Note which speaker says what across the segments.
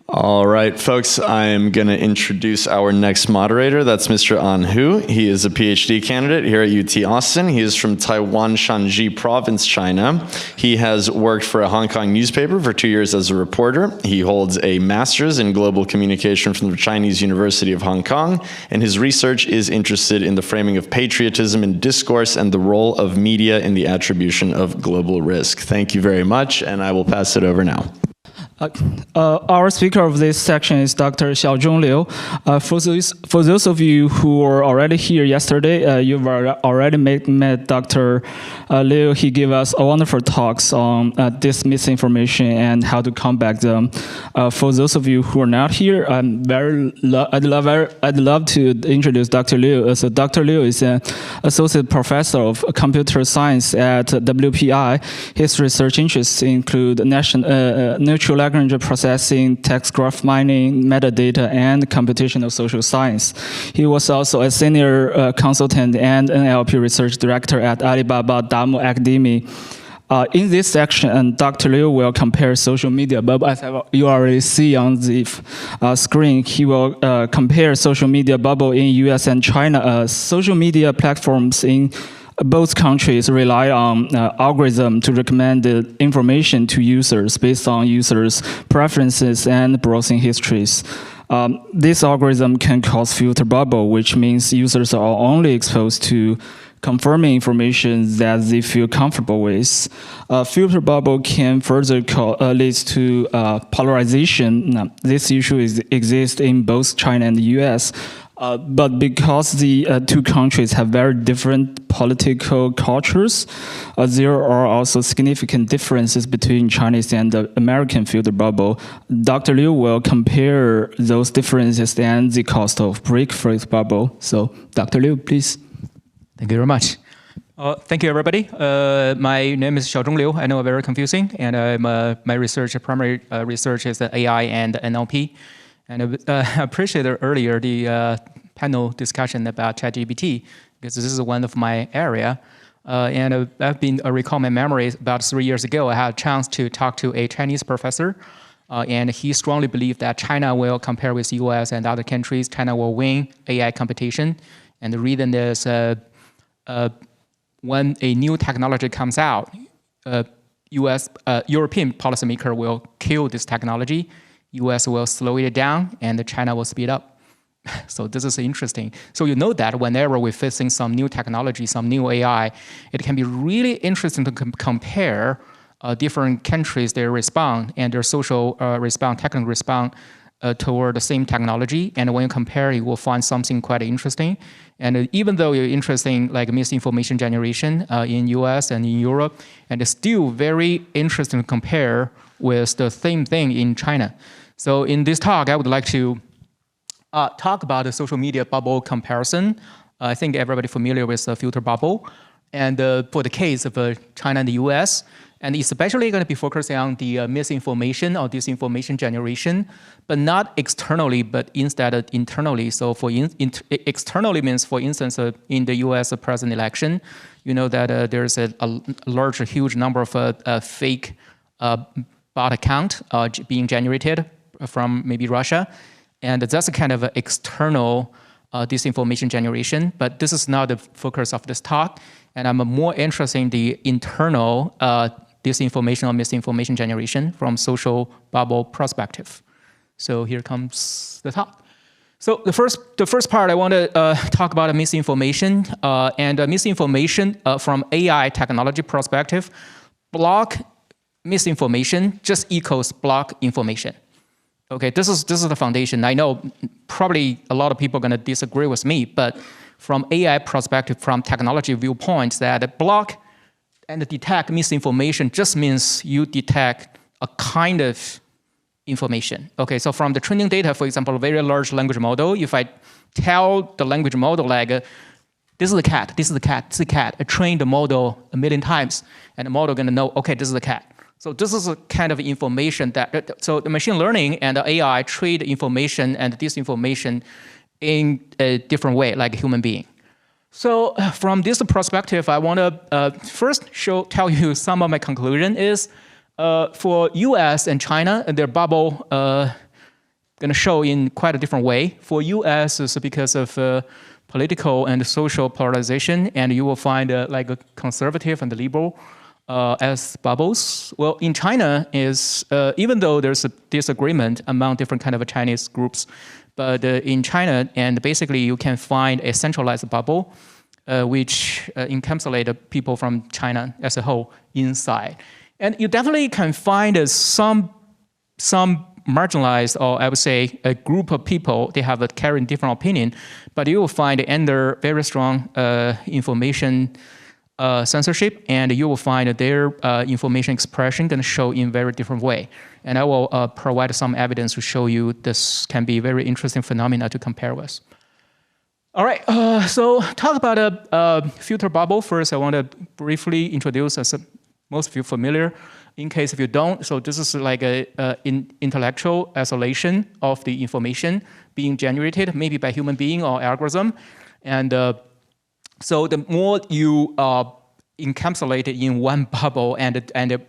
Speaker 1: All right, folks, I'm going to introduce our next moderator. That's Mr. An Hu. He is a PhD candidate here at UT Austin. He is from Taiwan, Shanxi Province, China. He has worked for a Hong Kong newspaper for 2 years as a reporter. He holds a master's in global communication from the Chinese University of Hong Kong, and his research is interested in the framing of patriotism in discourse and the role of media in the attribution of global risk. Thank you very much, and I will pass it over now.
Speaker 2: Our speaker of this section is Dr. Xiaozhong Liu. For those of you who were already here yesterday, you've already met Dr. Liu. He gave us a wonderful talks on this misinformation and how to combat them. For those of you who are not here, I'd love to introduce Dr. Liu. So Dr. Liu is an associate professor of computer science at WPI. His research interests include natural language processing, text graph mining, metadata, and computational social science. He was also a senior consultant and NLP research director at Alibaba Damu Academy. In this section, Dr. Liu will compare social media bubble. As you already see on the screen, he will compare social media bubble in US and China. Social media platforms in both countries rely on algorithm to recommend the information to users based on users' preferences and browsing histories. This algorithm can cause filter bubble, which means users are only exposed to confirming information that they feel comfortable with. Filter bubble can further lead to polarization. This issue exists in both China and the US. But because the two countries have very different political cultures, there are also significant differences between Chinese and the American filter bubble. Dr. Liu will compare those differences and the cost of break filter bubble. So, Dr. Liu, please.
Speaker 3: Thank you very much. Thank you, everybody. My name is Xiaozhong Liu. I know very confusing, and my primary research is AI and NLP. And I appreciated earlier the panel discussion about ChatGPT, because this is one of my area. And I've been recall my memories about 3 years ago. I had a chance to talk to a Chinese professor, and he strongly believed that China will compare with US and other countries. China will win AI competition. And the reason is when a new technology comes out, European policymaker will kill this technology. US will slow it down, and China will speed up. So this is interesting. So you know that whenever we're facing some new technology, some new AI, it can be really interesting to compare different countries, their response and their social response, technical response toward the same technology. And when you compare, you will find something quite interesting. And even though you're interested in like misinformation generation in US and in Europe, and it's still very interesting to compare with the same thing in China. So in this talk, I would like to talk about the social media bubble comparison. I think everybody familiar with the filter bubble. And for the case of China and the US, and especially going to be focusing on the misinformation or disinformation generation, but not externally, but instead internally. So for externally means, for instance, in the US president election, you know that there's a large, huge number of fake bot account being generated from maybe Russia. And that's a kind of external disinformation generation, but this is not the focus of this talk. And I'm more interested in the internal disinformation or misinformation generation from social bubble perspective. So here comes the talk. So the first part, I want to talk about misinformation. And misinformation from AI technology perspective, block misinformation just equals block information. Okay, this is the foundation. I know probably a lot of people are going to disagree with me, but from AI perspective, from technology viewpoints, that block and detect misinformation just means you detect a kind of information. Okay, so from the training data, for example, a very large language model, if I tell the language model like, this is a cat, this is a cat, this is a cat, I train the model 1 million times, and the model going to know, okay, this is a cat. So this is a kind of information that, so the machine learning and the AI trade information and disinformation in a different way, like a human being. So from this perspective, I want to first tell you some of my conclusion is for US and China, their bubble going to show in quite a different way. For US, it's because of political and social polarization, and you will find like a conservative and liberal as bubbles. Well, in China is even though there's a disagreement among different kind of Chinese groups, but in China, and basically you can find a centralized bubble which encapsulate people from China as a whole inside. And you definitely can find some marginalized, or I would say a group of people, they have a carrying different opinion, but you will find under very strong information censorship, and you will find their information expression going to show in very different way. And I will provide some evidence to show you this can be very interesting phenomena to compare with. All right, so talk about a filter bubble. First, I want to briefly introduce, as most of you familiar. In case if you don't, so this is like a intellectual isolation of the information being generated, maybe by human being or algorithm. And so the more you encapsulate it in one bubble, and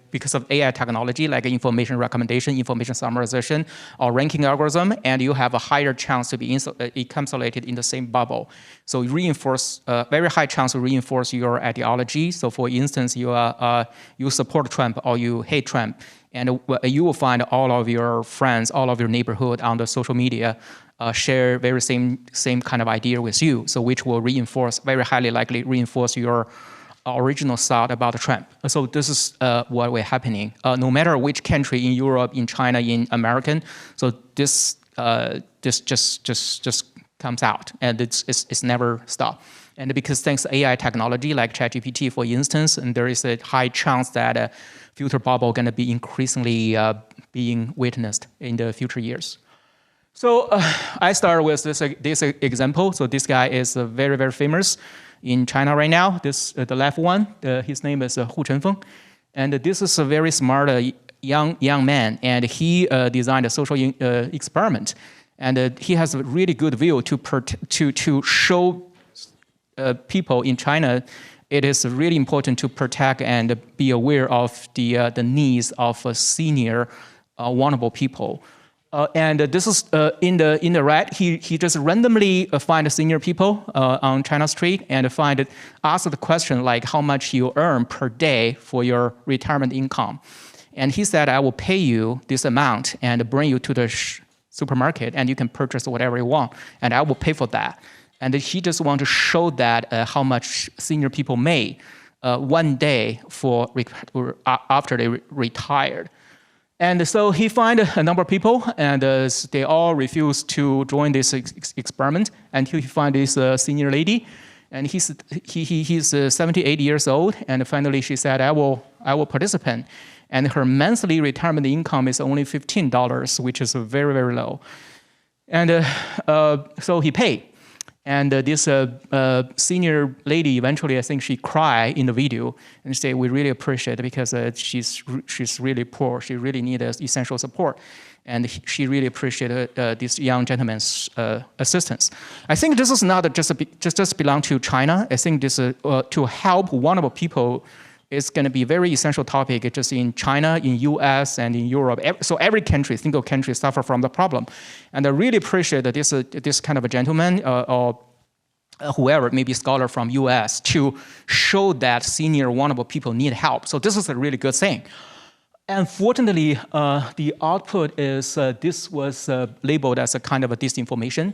Speaker 3: because of AI technology, like information recommendation, information summarization, or ranking algorithm, and you have a higher chance to be encapsulated in the same bubble. So you reinforce, very high chance to reinforce your ideology. So for instance, you support Trump or you hate Trump, and you will find all of your friends, all of your neighborhood on the social media share very same kind of idea with you. So which will reinforce, very highly likely reinforce your original thought about Trump. So this is what we're happening. No matter which country in Europe, in China, in American, so this just comes out, and it's never stopped. And because thanks to AI technology like ChatGPT, for instance, and there is a high chance that a filter bubble going to be increasingly being witnessed in the future years. So I start with this example. So this guy is very, very famous in China right now. This the left one, his name is Hu Chenfeng, and this is a very smart young man, and he designed a social experiment, and he has a really good view to show people in China it is really important to protect and be aware of the needs of senior vulnerable people. And this is in the right. He just randomly find senior people on China Street and ask the question like how much you earn per day for your retirement income, and he said, I will pay you this amount and bring you to the supermarket and you can purchase whatever you want, and I will pay for that. And he just want to show that how much senior people make one day for after they retired. And so he find a number of people, and they all refuse to join this experiment until he find this senior lady, and he's 78 years old, and finally she said, I will participate, and her monthly retirement income is only $15, which is very, very low, and so he paid. And this senior lady, eventually, I think she cried in the video and say, we really appreciate it because she's really poor. She really needs essential support. And she really appreciated this young gentleman's assistance. I think this is not just belong to China. I think this to help vulnerable people is going to be a very essential topic just in China, in US, and in Europe. So every country, single country, suffer from the problem. And I really appreciate that this kind of a gentleman or whoever, maybe scholar from US, to show that senior vulnerable people need help. So this is a really good thing. Unfortunately, the output is this was labeled as a kind of a disinformation.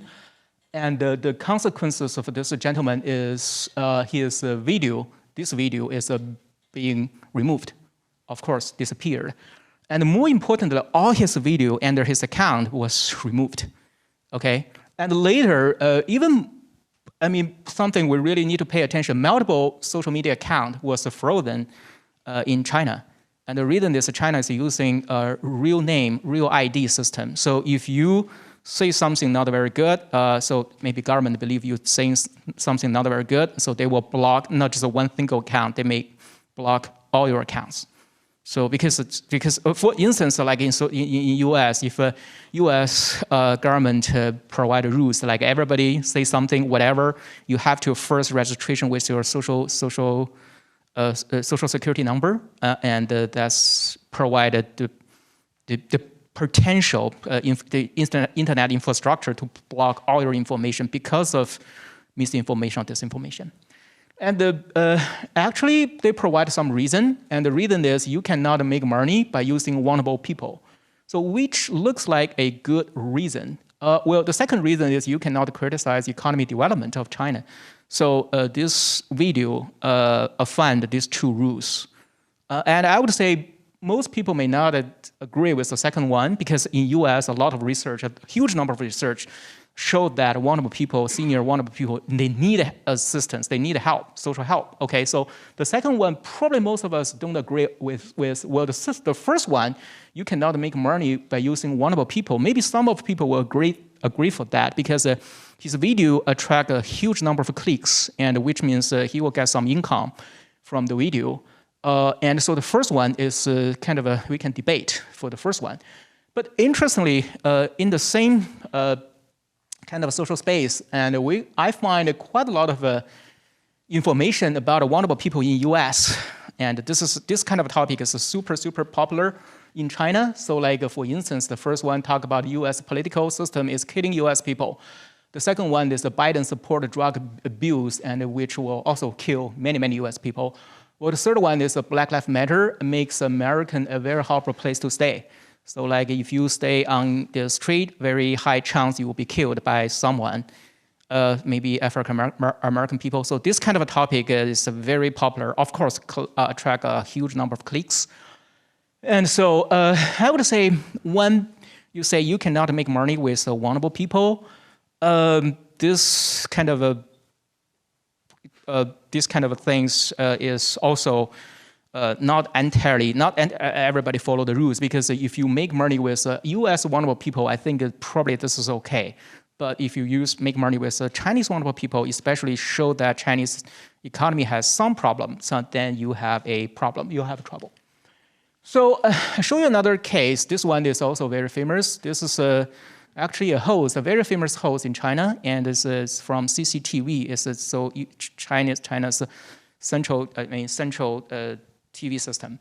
Speaker 3: And the consequences of this gentleman is his video, this video is being removed, of course, disappeared. And more importantly, all his video under his account was removed, okay? And later, something we really need to pay attention, multiple social media account was frozen in China. And the reason is China is using a real name, real ID system. So if you say something not very good, so maybe government believe you saying something not very good, so they will block not just one single account, they may block all your accounts. So because for instance, like in US, if US government provide rules like everybody say something, whatever, you have to first registration with your social security number, and that's provided the potential the internet infrastructure to block all your information because of misinformation or disinformation. And actually, they provide some reason, and the reason is you cannot make money by using vulnerable people. So which looks like a good reason. Well, the second reason is you cannot criticize economic development of China. So this video offend these two rules. And I would say most people may not agree with the second one because in US, a lot of research, a huge number of research showed that vulnerable people, senior vulnerable people, they need assistance, they need help, social help. Okay, so the second one, probably most of us don't agree with well, the first one, you cannot make money by using vulnerable people. Maybe some of people will agree for that because his video attract a huge number of clicks, and which means he will get some income from the video. And so the first one is kind of we can debate for the first one. But interestingly, in the same kind of social space, and I find quite a lot of information about vulnerable people in US. And this kind of topic is super, super popular in China. So like, for instance, the first one talk about US political system is killing US people. The second one is the Biden support drug abuse, and which will also kill many, many US people. Well, the third one is Black Lives Matter makes American a very horrible place to stay. So like if you stay on the street, very high chance you will be killed by someone, maybe African American people. So this kind of a topic is very popular, of course, attract a huge number of clicks. And so I would say when you say you cannot make money with vulnerable people, this kind of things is also not everybody follow the rules, because if you make money with U.S. vulnerable people, I think probably this is okay. But if you make money with Chinese vulnerable people, especially show that Chinese economy has some problem, so then you have a problem, you have trouble. So I'll show you another case. This one is also very famous. This is actually a host, a very famous host in China, and this is from CCTV. It's so China's central TV system.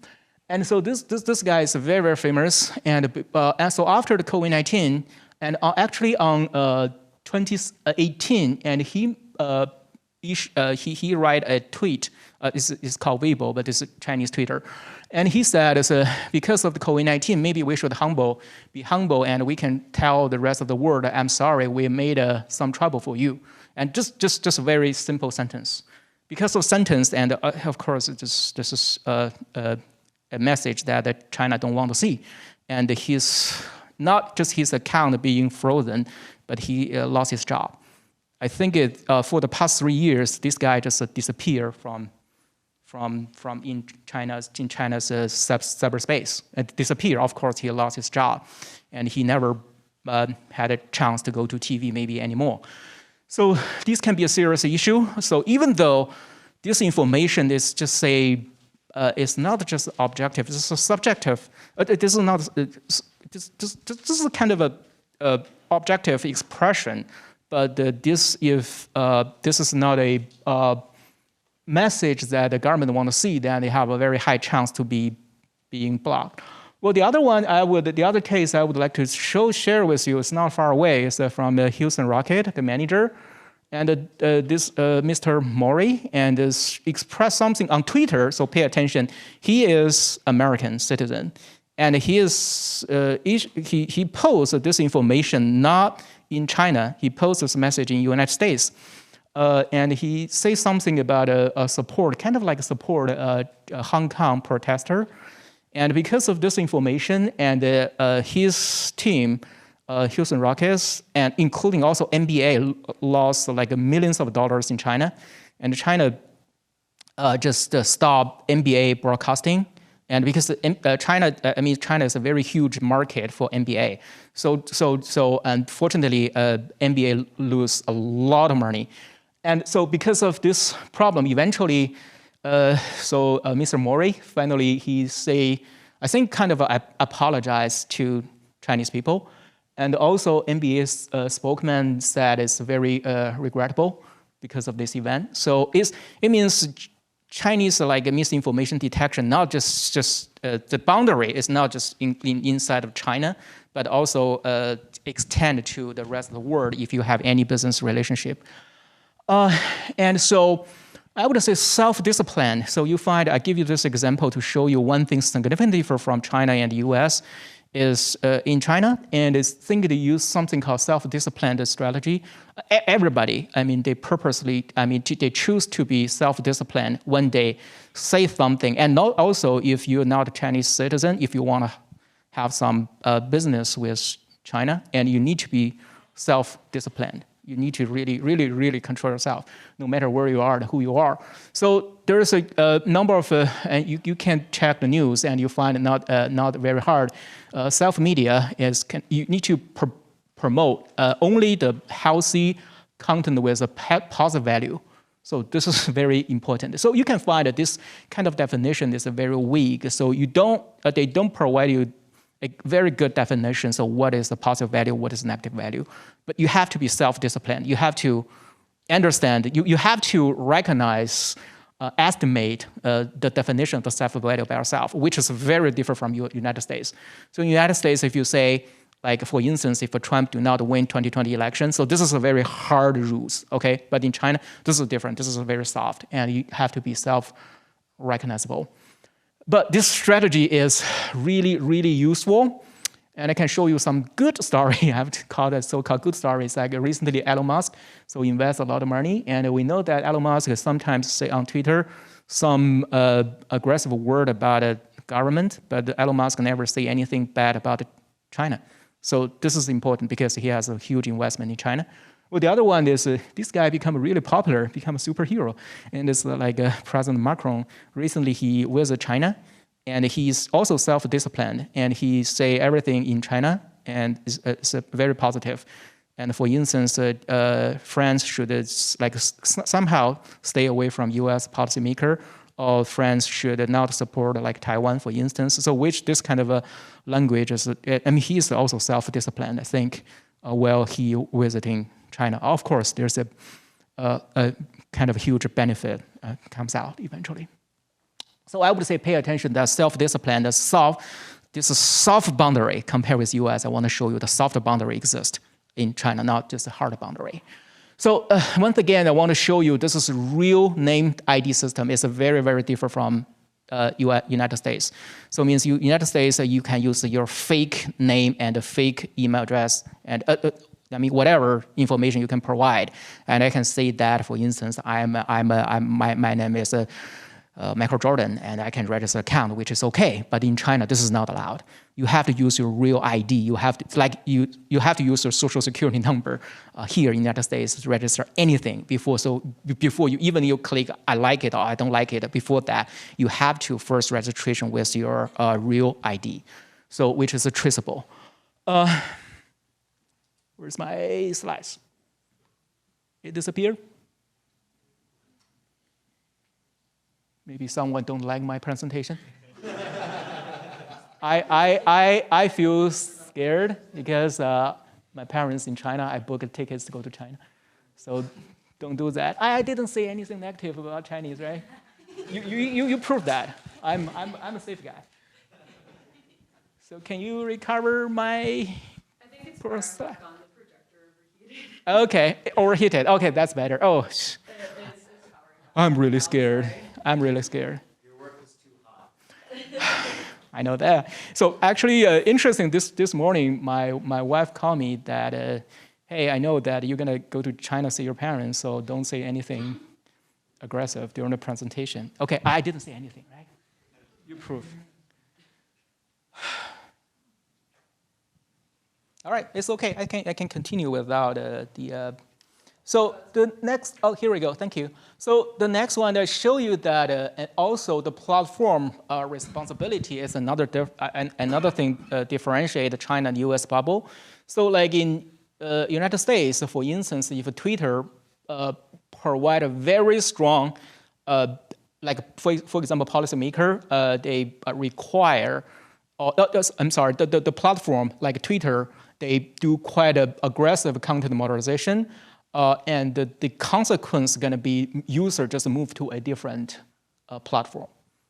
Speaker 3: And so this guy is very, very famous. And so after the COVID-19, and actually on 2018, and he write a tweet. It's called Weibo, but it's a Chinese Twitter. And he said, because of the COVID-19, maybe we should be humble, and we can tell the rest of the world, I'm sorry, we made some trouble for you. And just a very simple sentence. Because of sentence, and of course, this is a message that China don't want to see. And he's not just his account being frozen, but he lost his job. I think for the past 3 years, this guy just disappeared from in China's cyberspace. And disappeared. Of course, he lost his job, and he never had a chance to go to TV maybe anymore. So this can be a serious issue. So even though this information is just it's not just objective, it's a subjective. This is not. This is a kind of a objective expression, but this is not a message that the government want to see, then they have a very high chance to be being blocked. Well, the other case I would like to share with you is not far away. It's from the Houston Rocket, the manager, and this Mr. Mori, and expressed something on Twitter. So pay attention. He is American citizen, and he posts this information not in China. He posts this message in United States. And he says something about a support, kind of like a support a Hong Kong protester. And because of this information, and his team, Houston Rockets, and including also NBA, lost like millions of dollars in China. And China just stopped NBA broadcasting. And because China is a very huge market for NBA. So unfortunately, NBA lose a lot of money. And so because of this problem, eventually, Mr. Mori, finally, I think kind of apologized to Chinese people. And also NBA's spokesman said it's very regrettable because of this event. So it means Chinese like misinformation detection, not just the boundary is not just inside of China, but also extend to the rest of the world if you have any business relationship. And so I would say self-discipline. So you find, I give you this example to show you one thing significantly different from China and the US is in China, and it's thinking to use something called self-disciplined strategy. Everybody, I mean, they purposely, I mean, they choose to be self-disciplined when they say something. And not also, if you're not a Chinese citizen, if you want to have some business with China, and you need to be self-disciplined. You need to really control yourself, no matter where you are and who you are. So there is a number of, and you can check the news and you find it not very hard. Self-media is, you need to promote only the healthy content with a positive value. So this is very important. So you can find that this kind of definition is very weak. So they don't provide you a very good definition. So what is the positive value? What is negative value? But you have to be self-disciplined. You have to understand. You have to recognize, estimate the definition of the self-value by yourself, which is very different from United States. So in the United States, if you say, like for instance, if Trump do not win 2020 election, so this is a very hard rules, okay? But in China, this is different. This is very soft, and you have to be self-recognizable. But this strategy is really useful. And I can show you some good story. I have to call that so-called good stories. Like recently, Elon Musk invest a lot of money. And we know that Elon Musk sometimes say on Twitter some aggressive word about the government, but Elon Musk never say anything bad about China. So this is important because he has a huge investment in China. Well, the other one is this guy become really popular, become a superhero. And it's like President Macron. Recently, he visited China, and he's also self-disciplined, and he say everything in China, and it's very positive. And for instance, France should like somehow stay away from U.S. policymaker, or France should not support like Taiwan, for instance. So which this kind of a language is, I mean, he is also self-disciplined, I think, while he visiting China. Of course, there's a kind of huge benefit comes out eventually. So I would say pay attention that self-discipline, this soft boundary compared with US. I want to show you the soft boundary exists in China, not just a hard boundary. So once again, I want to show you this is a real named ID system. It's a very different from United States. So it means United States, you can use your fake name and a fake email address and I mean, whatever information you can provide. And I can say that, for instance, my name is Michael Jordan, and I can register an account, which is okay. But in China, this is not allowed. You have to use your real ID. You have to you have to use your social security number here in the United States to register anything before. So before you click I like it or I don't like it. Before that, you have to first registration with your real ID, so which is traceable. Where's my slides? It disappeared? Maybe someone don't like my presentation. I feel scared because my parents in China, I booked tickets to go to China. So don't do that. I didn't say anything negative about Chinese, right? You proved that. I'm a safe guy. So can you recover my?
Speaker 4: I think it's on the projector overheated.
Speaker 3: Okay, overheated. Okay, that's better. Oh, I'm really scared. I'm really scared.
Speaker 1: Your work is too hot.
Speaker 3: I know that. So actually, interesting. This morning, my wife called me that, hey, I know that you're gonna go to China see your parents, so don't say anything aggressive during the presentation. Okay, I didn't say anything, right? You prove. All right, it's okay. I can continue without the. So the next, oh, here we go. Thank you. So the next one, I show you that also the platform responsibility is another thing differentiate China and U.S. bubble. So like in United States, for instance, if Twitter provide a very strong, like for example, policymaker, they require, the platform like Twitter, they do quite an aggressive content modernization. And the consequence is going to be user just move to a different platform.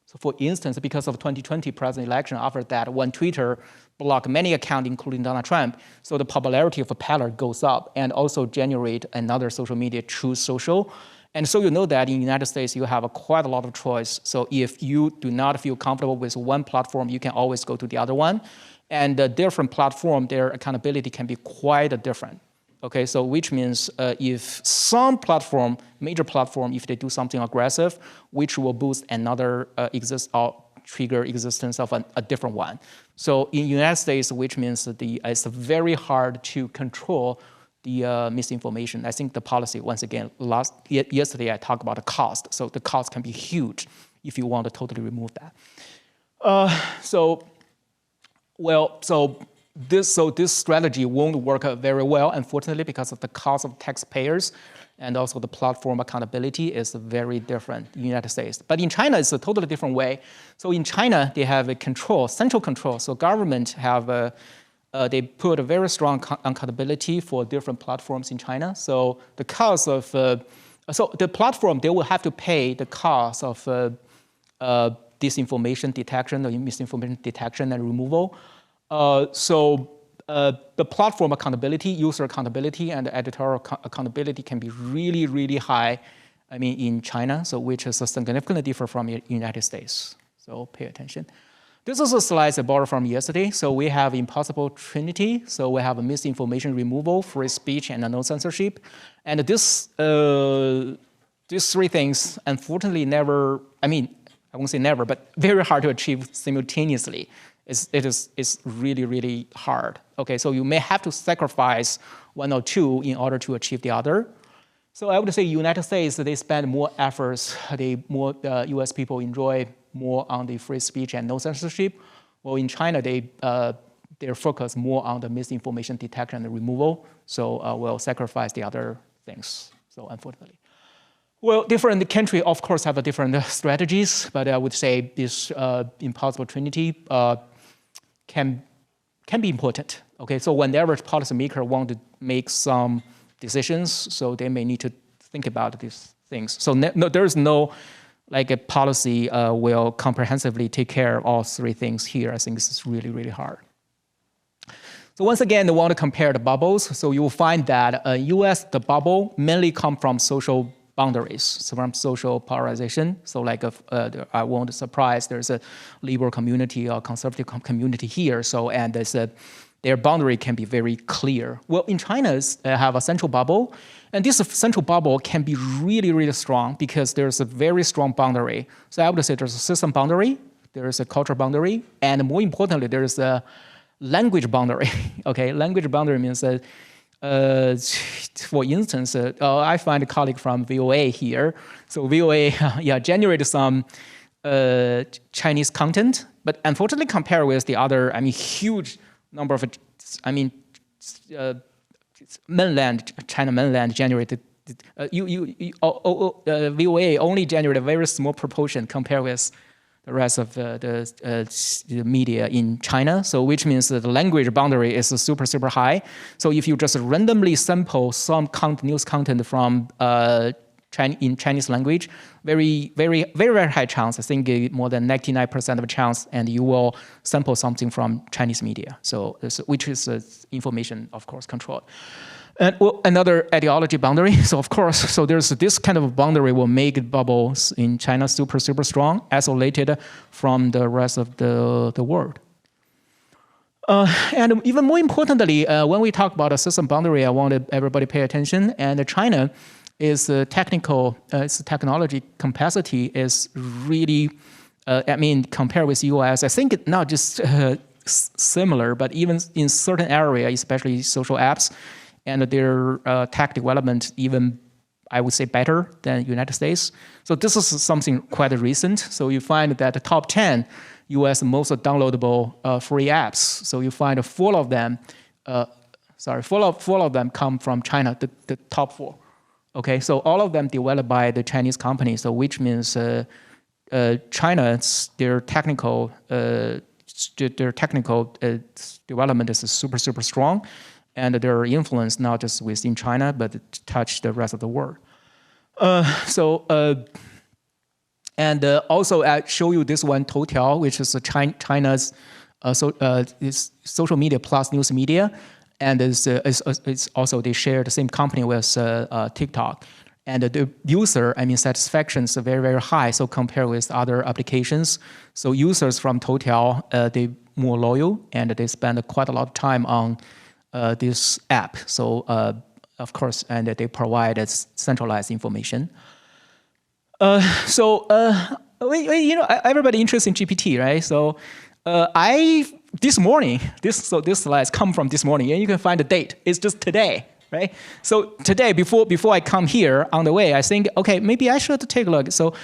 Speaker 3: So for instance, because of 2020 president election, after that, when Twitter blocked many accounts, including Donald Trump, so the popularity of Parler goes up and also generate another social media, Truth Social. And so you know that in the United States, you have quite a lot of choice. So if you do not feel comfortable with one platform, you can always go to the other one. And the different platform, their accountability can be quite different. Okay, so which means if some platform, major platform, if they do something aggressive, which will boost another trigger existence of a different one. So in the United States, which means it's very hard to control the misinformation. I think the policy, once again, yesterday I talked about the cost. So the cost can be huge if you want to totally remove that. So this strategy won't work very well, unfortunately, because of the cost of taxpayers, and also the platform accountability is very different in the United States. But in China, it's a totally different way. So in China, they have a control, central control. So government have they put a very strong accountability for different platforms in China. So the cost of so the platform, they will have to pay the cost of disinformation detection or misinformation detection and removal. The platform accountability, user accountability, and editorial accountability can be really, really high, I mean, in China, so which is significantly different from the United States. So pay attention. This is a slide I borrowed from yesterday. So we have impossible trinity. So we have a misinformation removal, free speech, and no censorship. And these three things, unfortunately, never, I mean, I won't say never, but very hard to achieve simultaneously. It's really, really hard. Okay, so you may have to sacrifice one or two in order to achieve the other. So I would say United States, they spend more efforts, US people enjoy more on the free speech and no censorship. Well, in China, they're focused more on the misinformation detection and removal. So we'll sacrifice the other things, so unfortunately. Well, different countries, of course, have different strategies, but I would say this impossible trinity can be important. Okay, so whenever policymakers want to make some decisions, so they may need to think about these things. So there is no like a policy will comprehensively take care of all three things here. I think this is really, really hard. So once again, I want to compare the bubbles. So you will find that US, the bubble mainly come from social boundaries, so from social polarization. So like I won't surprise, there's a liberal community or conservative community here. So and their boundary can be very clear. Well, in China, have a central bubble, and this central bubble can be really, really strong because there's a very strong boundary. So I would say there's a system boundary, there's a cultural boundary, and more importantly, there's a language boundary. Okay, language boundary means that, for instance, I find a colleague from VOA here. So VOA, generated some Chinese content, but unfortunately, compared with the other, I mean, huge number of, China mainland generated. VOA only generated a very small proportion compared with the rest of the media in China. So which means that the language boundary is super, super high. So if you just randomly sample some news content from in Chinese language, very, very, very, very high chance, I think more than 99% of a chance, and you will sample something from Chinese media. So which is information, of course, controlled. And another ideology boundary. So of course, so there's this kind of boundary will make bubbles in China super, super strong, isolated from the rest of the world. And even more importantly, when we talk about a system boundary, I wanted everybody to pay attention. And China is technical, its technology capacity is really, compared with US, I think it's not just similar, but even in certain areas, especially social apps, and their tech development even, I would say, better than United States. So this is something quite recent. So you find that the top 10 US most downloadable free apps. So you find four of them come from China, the top 4. Okay, so all of them developed by the Chinese company. So which means China's their technical development is super, super strong. And their influence not just within China, but touch the rest of the world. And also I show you this one, Toutiao, which is China's social media plus news media. And it's also, they share the same company with TikTok. And the user, satisfaction is very, very high. So compared with other applications. So users from Toutiao, they more loyal and they spend quite a lot of time on this app. So of course, and they provide centralized information. Everybody interested in GPT, right? So this morning, this slides come from this morning, and you can find the date. It's just today, right? So today, before I come here on the way, I think, okay, maybe I should take a look. So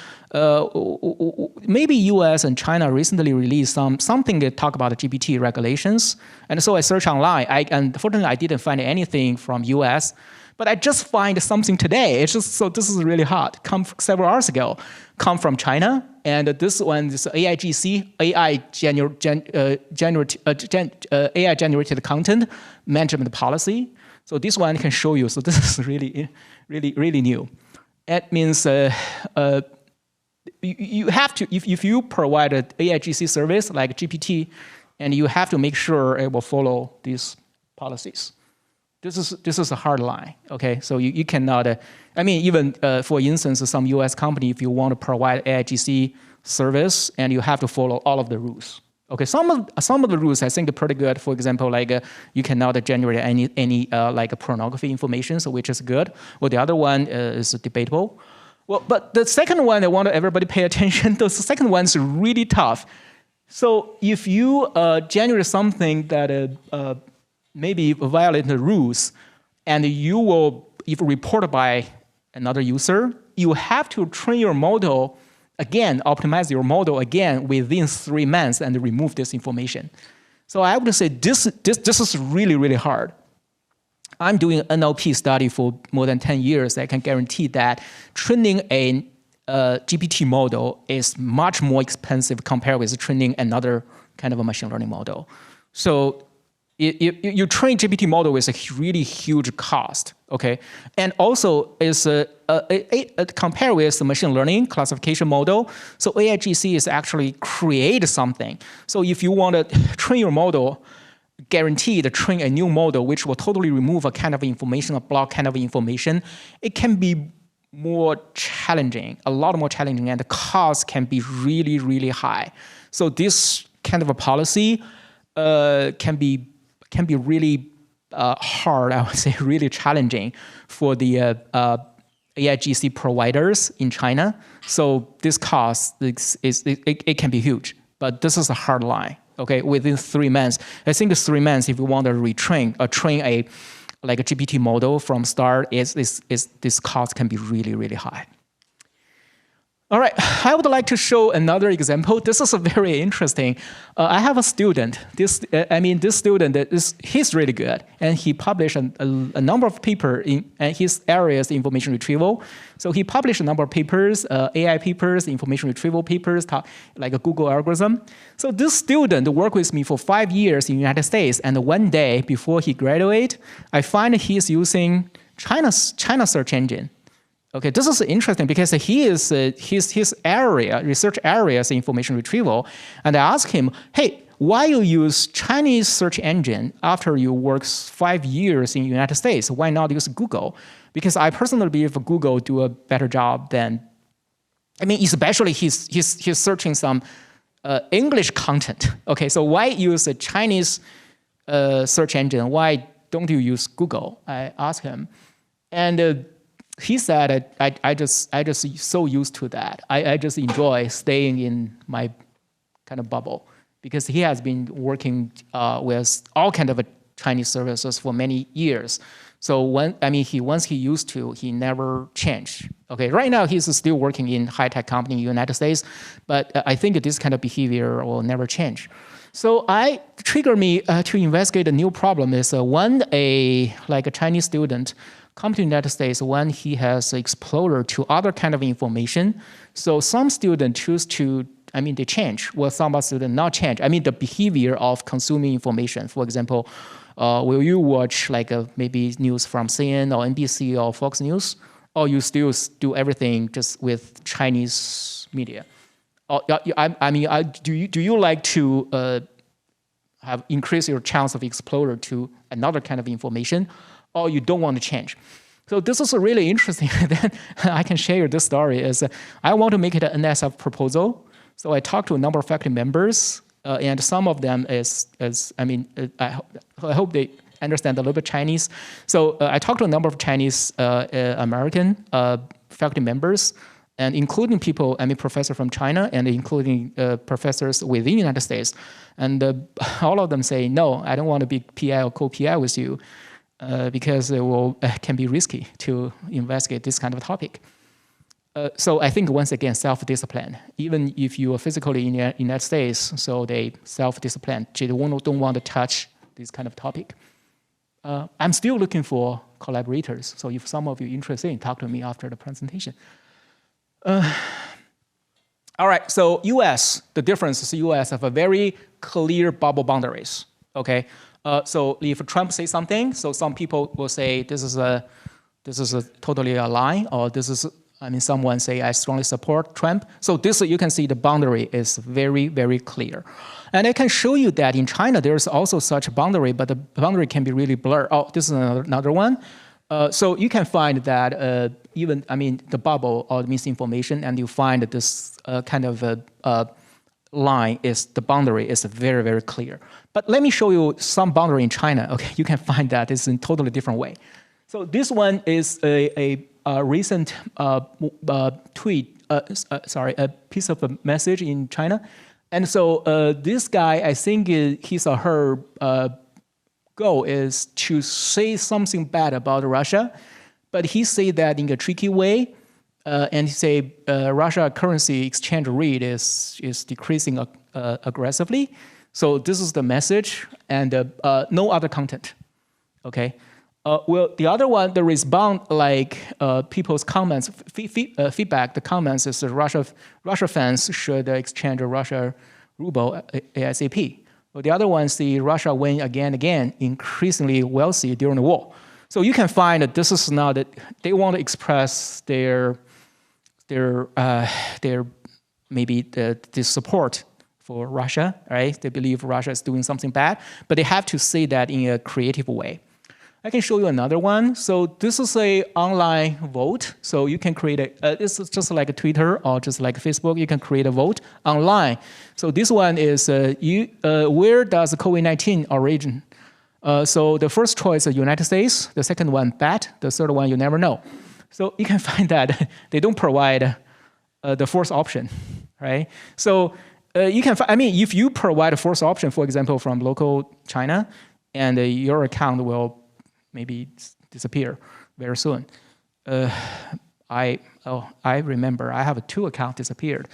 Speaker 3: maybe US and China recently released something that talk about the GPT regulations. And so I searched online. Unfortunately, I didn't find anything from US. But I just find something today. It's just, so this is really hot. Come several hours ago, come from China, and this one is AIGC, AI generated content management policy. So this one can show you. So this is really, really, really new. It means you have to, if you provide an AIGC service like GPT, and you have to make sure it will follow these policies. This is a hard line, okay? So you cannot, even for instance, some US company, if you want to provide AIGC service, and you have to follow all of the rules. Okay, some of the rules I think are pretty good. For example, like you cannot generate any like pornography information, so which is good. Well, the other one is debatable. Well, but the second one, I want everybody pay attention. The second one is really tough. So if you generate something that maybe violate the rules, and you will, if reported by another user, you have to train your model again, optimize your model again within 3 months and remove this information. So I would say this is really, really hard. I'm doing NLP study for more than 10 years. I can guarantee that training a GPT model is much more expensive compared with training another kind of a machine learning model. So you train GPT model with a really huge cost, okay? And also is compared with the machine learning classification model, so AIGC is actually create something. So if you want to train your model, guaranteed to train a new model which will totally remove a kind of information, a block kind of information, it can be more challenging, a lot more challenging, and the cost can be really, really high. So this kind of a policy can be really hard, I would say, really challenging for the AIGC providers in China. So this cost it can be huge, but this is a hard line. Okay, within 3 months, I think 3 months if you want to retrain or train a GPT model from start, this cost can be really, really high. All right, I would like to show another example. This is a very interesting. I have a student. This student he's really good, and he published a number of papers in his areas, information retrieval. So he published a number of papers, AI papers, information retrieval papers, like a Google algorithm. So this student worked with me for 5 years in the United States, and one day before he graduated, I find he's using China search engine. Okay, this is interesting because he is his area, research area is information retrieval, and I asked him, hey, why you use Chinese search engine after you work 5 years in the United States? Why not use Google? Because I personally believe Google do a better job than, especially he's searching some English content. Okay, so why use a Chinese search engine? Why don't you use Google? I asked him, and he said, I just so used to that. I just enjoy staying in my kind of bubble because he has been working with all kind of Chinese services for many years. So once he used to, he never changed. Okay, right now he's still working in high-tech company in the United States, but I think this kind of behavior will never change. So I triggered me to investigate a new problem is when a Chinese student come to the United States when he has exposure to other kind of information. So some students choose to, they change, while some students not change. The behavior of consuming information. For example, will you watch maybe news from CNN or NBC or Fox News? Or you still do everything just with Chinese media. Do you like to have increase your chance of exposure to another kind of information, or you don't want to change? So this is really interesting. Then I can share this story. I want to make it an NSF proposal. So I talked to a number of faculty members, and some of them I hope they understand a little bit Chinese. So I talked to a number of Chinese American faculty members, and including people, professors from China, and including professors within the United States. And all of them say, no, I don't want to be PI or co-PI with you because it can be risky to investigate this kind of topic. So I think, once again, self-discipline. Even if you are physically in the United States, so they self-discipline. They don't want to touch this kind of topic. I'm still looking for collaborators. So if some of you are interested, talk to me after the presentation. All right, so US, the difference is US have a very clear bubble boundaries, okay? So if Trump says something, so some people will say this is a totally a lie, or this is, someone say I strongly support Trump. So this, you can see the boundary is very, very clear. And I can show you that in China, there's also such a boundary, but the boundary can be really blurred. Oh, this is another one. So you can find that even, the bubble or the misinformation, and you find that this kind of line the boundary is very, very clear. But let me show you some boundary in China. Okay, you can find that it's in totally different way. So this one is a recent tweet, a piece of a message in China. And so this guy, I think his or her goal is to say something bad about Russia, but he say that in a tricky way, and he say Russia currency exchange rate is decreasing aggressively. So this is the message, and no other content. Okay. Well, the other one, the response, like people's comments, feedback, the comments is that Russia fans should exchange Russia ruble ASAP. Well, the other ones, the Russia win again, increasingly wealthy during the war. So you can find that this is not that they want to express their maybe the support for Russia, right? They believe Russia is doing something bad, but they have to say that in a creative way. I can show you another one. So this is a online vote. So you can create this is just like a Twitter or just like Facebook. You can create a vote online. So this one is where does COVID-19 origin? So the first choice is United States. The second one, bad. The third one, you never know. So you can find that they don't provide the fourth option, right? So you can, if you provide a fourth option, for example, from local China, and your account will maybe disappear very soon. I remember I have 2 accounts disappeared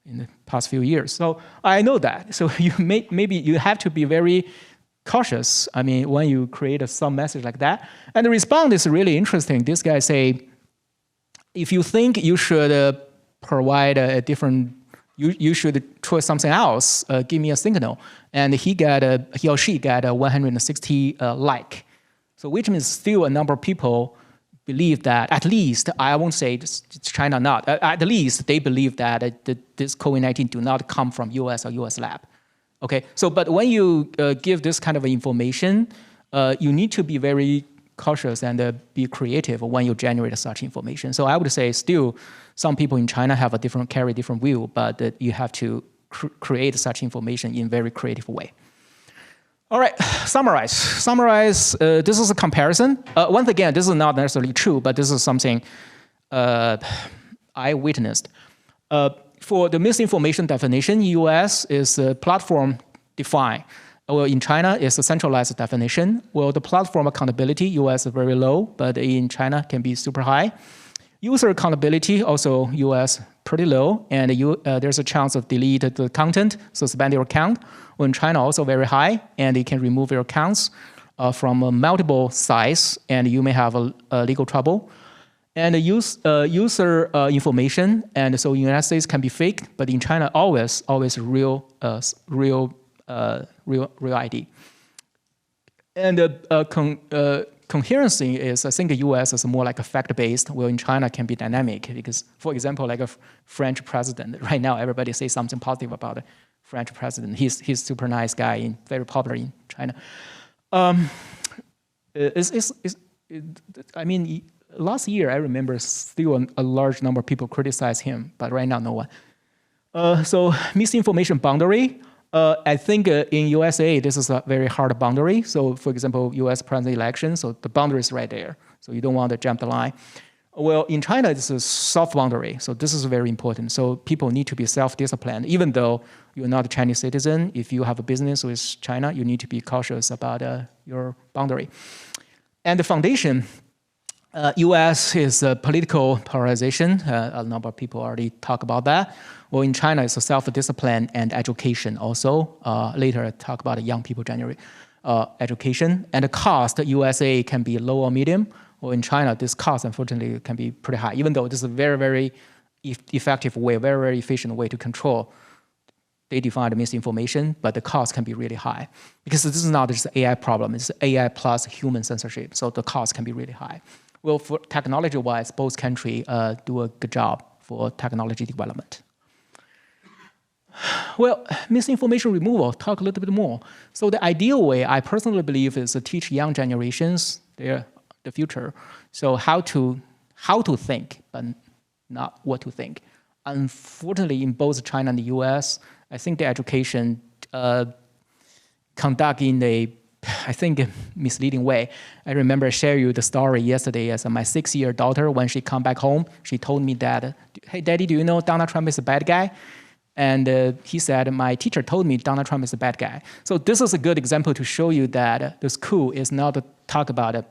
Speaker 3: in the past few years. So I know that. So maybe you have to be very cautious. When you create some message like that. And the response is really interesting. This guy say, if you think you should provide a different, you should try something else. Give me a signal. And he or she got a 160 like. So which means still a number of people believe that, at least, I won't say it's China not, at least they believe that this COVID-19 do not come from US or US lab. Okay, so but when you give this kind of information, you need to be very cautious and be creative when you generate such information. So I would say still some people in China have carry different view, but you have to create such information in a very creative way. All right, summarize. This is a comparison. Once again, this is not necessarily true, but this is something I witnessed. For the misinformation definition, US is platform defined. Well, in China, it's a centralized definition. Well, the platform accountability, US is very low, but in China can be super high. User accountability, also US pretty low, and there's a chance of delete the content, suspend your account. Well, in China, also very high, and you can remove your accounts from multiple sites, and you may have a legal trouble. And user information, and so in the United States can be fake, but in China, always real ID. And coherency is, I think the US is more like a fact-based, while in China can be dynamic. Because, for example, like a French president, right now everybody say something positive about the French president. He's super nice guy, and very popular in China. I mean, last year I remember still a large number of people criticize him, but right now no one. So misinformation boundary. I think in USA, this is a very hard boundary. So for example, US president election, so the boundary is right there. So you don't want to jump the line. Well, in China, it's a soft boundary. So this is very important. So people need to be self-disciplined. Even though you're not a Chinese citizen, if you have a business with China, you need to be cautious about your boundary. And the foundation, US is a political polarization. A number of people already talk about that. Well, in China, it's a self-discipline and education also. Later, I talk about the young people education. And the cost, USA can be low or medium. Well, in China, this cost, unfortunately, can be pretty high, even though this is a very, very effective way, very, very efficient way to control they-defined misinformation, but the cost can be really high. Because this is not just an AI problem, it's AI plus human censorship, so the cost can be really high. Well, for technology-wise, both countries do a good job for technology development. Well, misinformation removal, talk a little bit more. So the ideal way, I personally believe, is to teach young generations the future. So how to think, but not what to think. Unfortunately, in both China and the US, I think the education conduct in a, I think, misleading way. I remember I shared you the story yesterday as my 6-year daughter, when she come back home, she told me that, hey, Daddy, do you know Donald Trump is a bad guy? And he said, my teacher told me Donald Trump is a bad guy. So this is a good example to show you that the school is not to talk about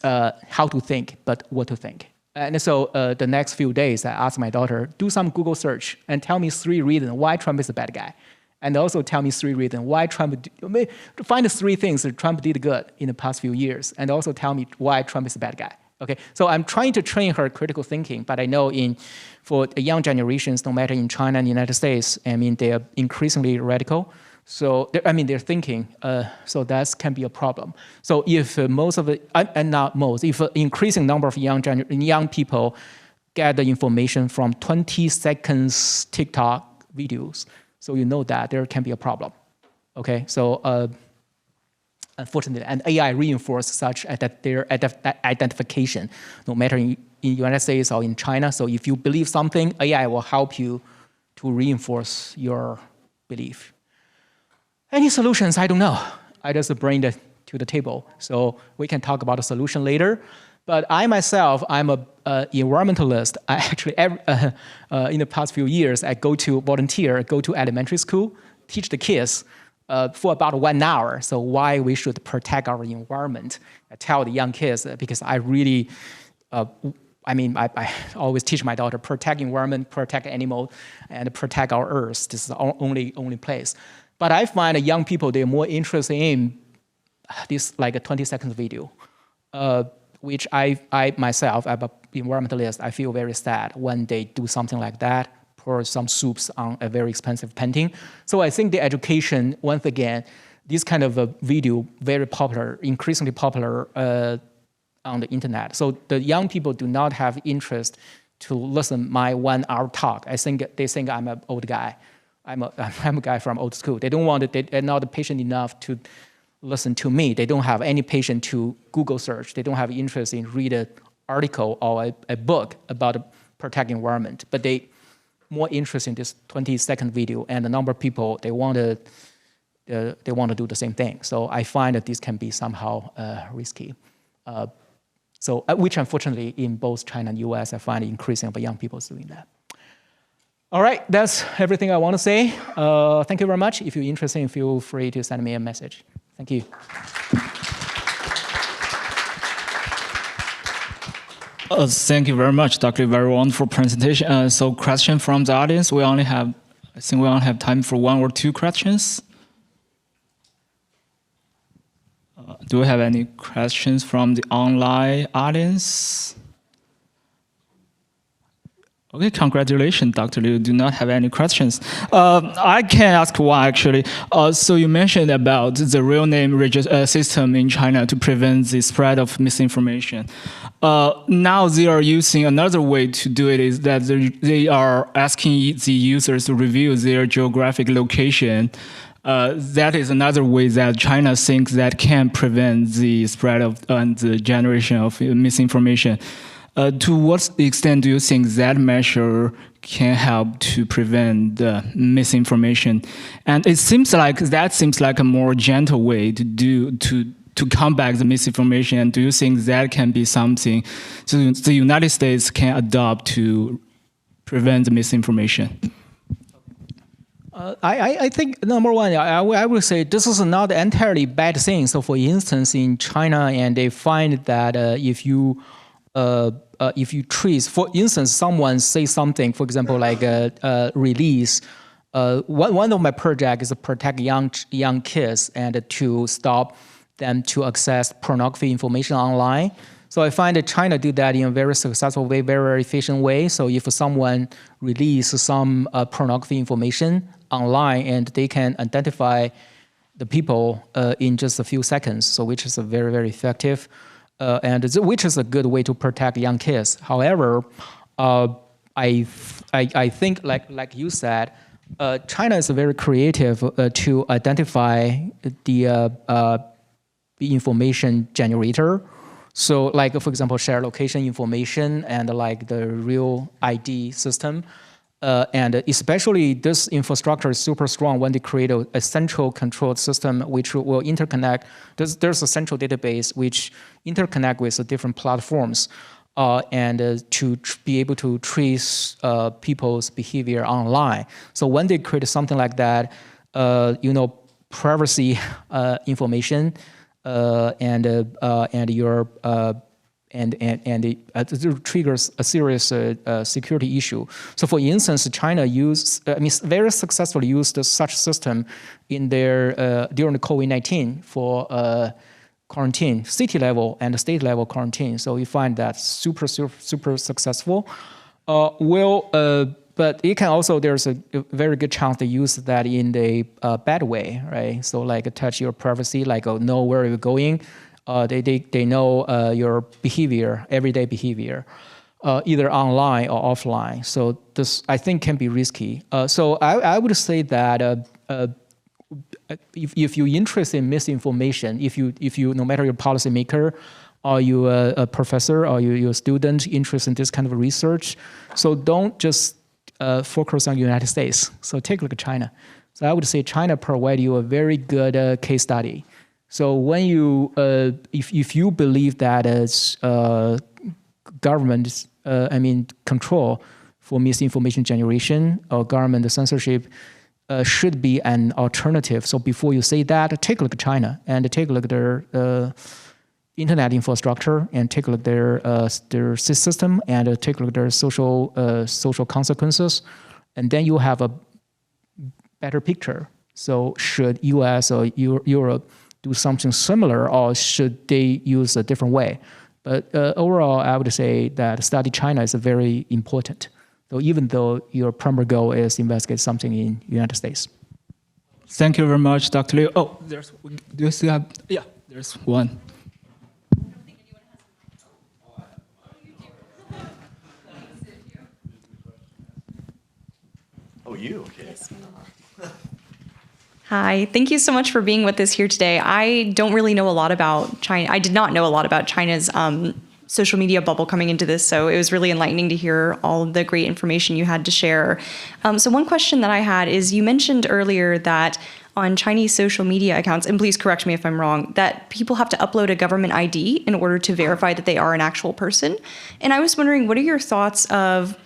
Speaker 3: how to think, but what to think. And so the next few days, I asked my daughter, do some Google search and tell me 3 reasons why Trump is a bad guy. And also tell me 3 reasons why find the 3 things that Trump did good in the past few years. And also tell me why Trump is a bad guy. Okay, so I'm trying to train her critical thinking, but I know for young generations, no matter in China and the United States, I mean, they are increasingly radical. So, they're thinking, so that can be a problem. So if most of the, and not most, if an increasing number of young people get the information from 20 seconds TikTok videos, so you know that there can be a problem, okay? So unfortunately, and AI reinforce such their identification, no matter in United States or in China. So if you believe something, AI will help you to reinforce your belief. Any solutions? I don't know. I just bring it to the table. So we can talk about a solution later. But I myself, I'm an environmentalist. I actually, in the past few years, I go to elementary school, teach the kids for about 1 hour. So why we should protect our environment. I tell the young kids, because I really, I always teach my daughter, protect environment, protect animal, and protect our earth. This is our only place. But I find that young people, they're more interested in this like a 20-second video, which I myself, I'm an environmentalist, I feel very sad when they do something like that, pour some soups on a very expensive painting. So I think the education, once again, this kind of a video, very popular, increasingly popular on the internet. So the young people do not have interest to listen my 1 hour talk. They think I'm an old guy. I'm a guy from old school. They don't want it. They're not patient enough to listen to me. They don't have any patience to Google search. They don't have interest in read an article or a book about protecting environment. But they more interested in this 20-second video, and a number of people they want to do the same thing. So I find that this can be somehow risky. So which unfortunately in both China and US, I find increasing of young people doing that. All right, that's everything I want to say. Thank you very much. If you're interested, feel free to send me a message. Thank you.
Speaker 2: Thank you very much, Dr. Very wonderful presentation. So question from the audience. I think we only have time for 1 or 2 questions. Do we have any questions from the online audience? Okay, congratulations, Dr. Liu. Do not have any questions. I can ask one actually. So you mentioned about the real name system in China to prevent the spread of misinformation. Now they are using another way to do it is that they are asking the users to reveal their geographic location. That is another way that China thinks that can prevent the spread of and the generation of misinformation. To what extent do you think that measure can help to prevent the misinformation? And it seems like a more gentle way to combat the misinformation. And do you think that can be something the United States can adopt to prevent the misinformation?
Speaker 3: I think number one, I would say this is not entirely bad thing. So for instance, in China, and they find that if you trace, for instance, someone say something, for example, like release. One of my projects is to protect young kids and to stop them to access pornography information online. So I find that China do that in a very successful way, very efficient way. So if someone release some pornography information online, and they can identify the people in just a few seconds, so which is a very, very effective. And which is a good way to protect young kids. However, I think, like you said, China is very creative to identify the information generator. So, like for example, share location information and like the real ID system. And especially this infrastructure is super strong when they create a central controlled system which will interconnect. There's a central database which interconnect with the different platforms and to be able to trace people's behavior online. So when they create something like that, privacy information and your and it triggers a serious security issue. So, for instance, China very successfully used such system in their during the COVID-19 for quarantine, city level and state level quarantine. So we find that super successful. But it can also, there's a very good chance to use that in a bad way, right? So like touch your privacy, like know where you're going. They know your behavior, everyday behavior, either online or offline. So this, I think, can be risky. So I would say that if you're interested in misinformation, if you no matter your policymaker, or you a professor, or you're a student interested in this kind of research, so don't just focus on the United States. So take a look at China. So I would say China provides you a very good case study. So when you, if you believe that government, control for misinformation generation or government censorship should be an alternative. So before you say that, take a look at China and take a look at their internet infrastructure and take a look at their system and take a look at their social consequences, and then you have a better picture. So should US or Europe do something similar, or should they use a different way? But overall, I would say that study China is very important. So even though your primary goal is to investigate something in the United States.
Speaker 2: Thank you very much, Dr. Liu. Oh, do you still have? Yeah, there's one.
Speaker 1: Oh, you? Okay.
Speaker 4: Hi, thank you so much for being with us here today. I don't really know a lot about China. I did not know a lot about China's social media bubble coming into this, so it was really enlightening to hear all of the great information you had to share. So one question that I had is, you mentioned earlier that on Chinese social media accounts, and please correct me if I'm wrong, that people have to upload a government ID in order to verify that they are an actual person. And I was wondering, what are your thoughts of,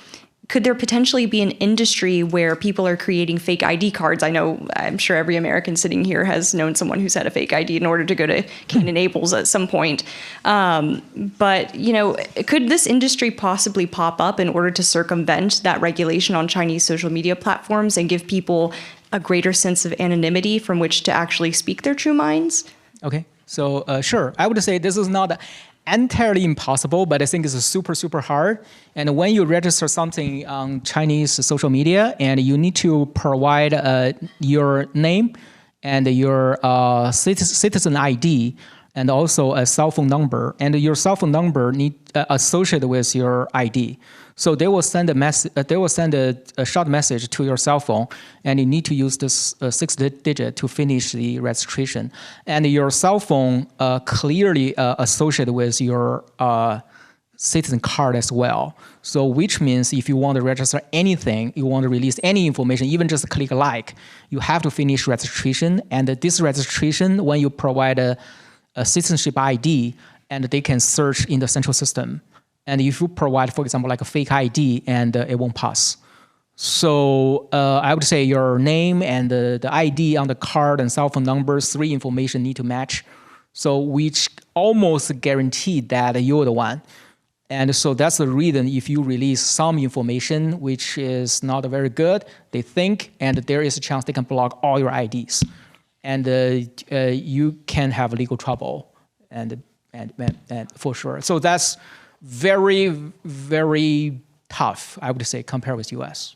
Speaker 4: could there potentially be an industry where people are creating fake ID cards? I'm sure every American sitting here has known someone who's had a fake ID in order to go to Cannon Naples at some point. But, could this industry possibly pop up in order to circumvent that regulation on Chinese social media platforms and give people a greater sense of anonymity from which to actually speak their true minds?
Speaker 3: Okay, so sure. I would say this is not entirely impossible, but I think it's super, super hard. And when you register something on Chinese social media, and you need to provide your name and your citizen ID, and also a cell phone number, and your cell phone number need associated with your ID. So they will send a message. They will send a short message to your cell phone, and you need to use this 6-digit to finish the registration. And your cell phone clearly associated with your citizen card as well. So which means if you want to register anything, you want to release any information, even just click like, you have to finish registration. And this registration, when you provide a citizenship ID, and they can search in the central system. And if you provide, for example, like a fake ID, and it won't pass. So I would say your name and the ID on the card and cell phone numbers, 3 information need to match. So which almost guarantee that you're the one. And so that's the reason if you release some information which is not very good, they think, and there is a chance they can block all your IDs. And you can have legal trouble, and for sure. So that's very, very tough, I would say, compared with US.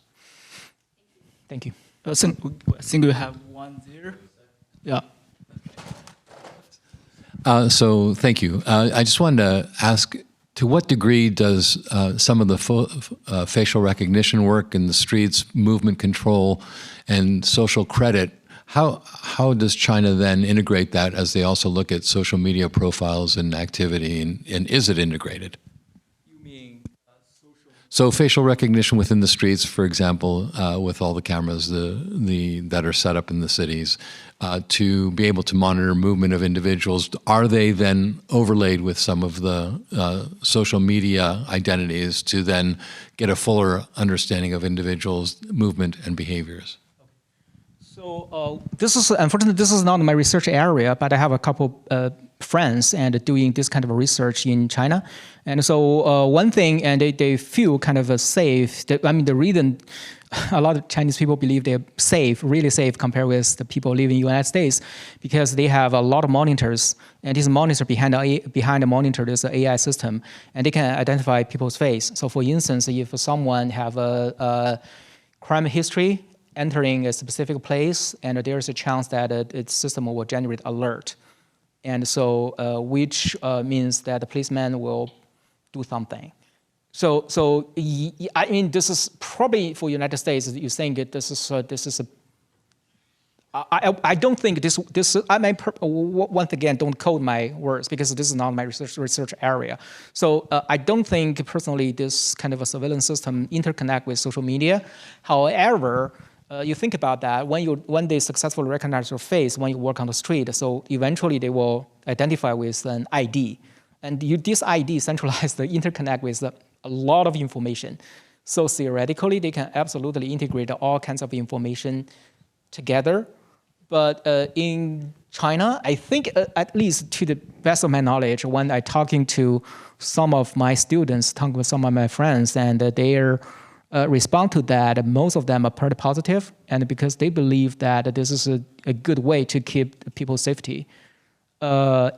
Speaker 3: Thank you.
Speaker 2: I think we have one there. Yeah.
Speaker 5: So thank you. I just wanted to ask, to what degree does some of the facial recognition work in the streets, movement control, and social credit, how does China then integrate that as they also look at social media profiles and activity, and is it integrated?
Speaker 3: You mean
Speaker 5: So facial recognition within the streets, for example, with all the cameras that are set up in the cities, to be able to monitor movement of individuals, are they then overlaid with some of the social media identities to then get a fuller understanding of individuals' movement and behaviors?
Speaker 3: So this is, unfortunately, this is not my research area, but I have a couple friends and doing this kind of research in China. And so one thing, and they feel kind of safe. I mean, the reason a lot of Chinese people believe they're safe, really safe compared with the people living in the United States, because they have a lot of monitors, and this monitor behind the monitor there's an AI system, and they can identify people's face. So for instance, if someone have a crime history, entering a specific place, and there is a chance that its system will generate alert. And so, which means that the policeman will do something. So I mean, this is probably for United States, you think this is a, I don't think this I may, once again, don't quote my words, because this is not my research area. So I don't think personally this kind of a surveillance system interconnect with social media. However, you think about that, when they successfully recognize your face when you walk on the street, so eventually they will identify with an ID. And this ID centralized interconnect with a lot of information. So theoretically, they can absolutely integrate all kinds of information together. But in China, I think, at least to the best of my knowledge, when I'm talking to some of my students, talking with some of my friends, and they're respond to that, most of them are pretty positive, and because they believe that this is a good way to keep people's safety. So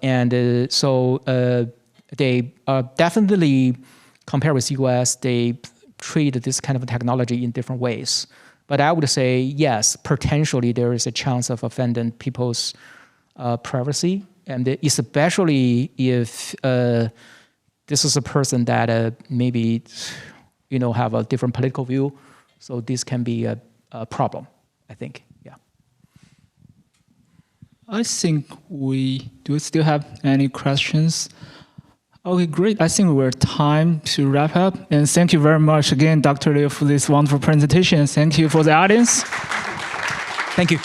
Speaker 3: they definitely, compared with US, they treat this kind of technology in different ways. But I would say, yes, potentially there is a chance of offending people's privacy, and especially if this is a person that maybe have a different political view. So this can be a problem, I think, yeah.
Speaker 2: I think we do still have any questions. Okay, great. I think we're time to wrap up. And thank you very much again, Dr. Liu, for this wonderful presentation. Thank you for the audience.
Speaker 3: Thank you.